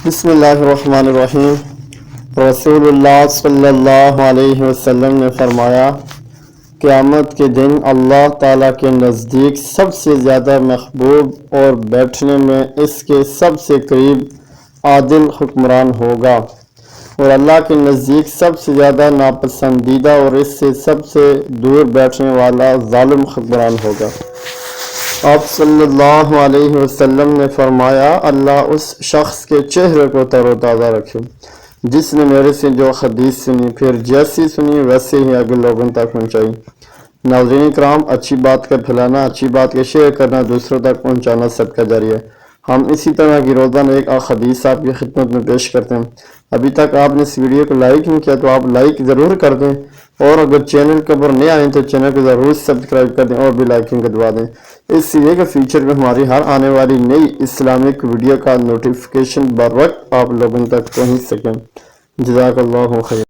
بسم اللہ الرحمن الرحیم۔ رسول اللہ صلی اللہ علیہ وسلم نے فرمایا، قیامت کے دن اللہ تعالیٰ کے نزدیک سب سے زیادہ محبوب اور بیٹھنے میں اس کے سب سے قریب عادل حکمران ہوگا، اور اللہ کے نزدیک سب سے زیادہ ناپسندیدہ اور اس سے سب سے دور بیٹھنے والا ظالم حکمران ہوگا۔ آپ صلی اللہ علیہ وسلم نے فرمایا، اللہ اس شخص کے چہرے کو تر و تازہ رکھے جس نے میرے سے جو حدیث سنی، پھر جیسی سنی ویسے ہی آگے لوگوں تک پہنچائی۔ ناظرین کرام، اچھی بات کا پھیلانا، اچھی بات کا شیئر کرنا، دوسروں تک پہنچانا صدقہ جاری ہے۔ ہم اسی طرح کی روزانہ ایک حدیث آپ کی خدمت میں پیش کرتے ہیں۔ ابھی تک آپ نے اس ویڈیو کو لائک نہیں کیا تو آپ لائک ضرور کر دیں، اور اگر چینل کے اوپر نئے آئیں تو چینل کو ضرور سبسکرائب کر دیں اور بیل آئیکن کو دبا دیں، اس لیے کہ فیوچر میں ہماری ہر آنے والی نئی اسلامک ویڈیو کا نوٹیفیکیشن بر وقت آپ لوگوں تک پہنچ سکیں۔ جزاک اللہ خیر۔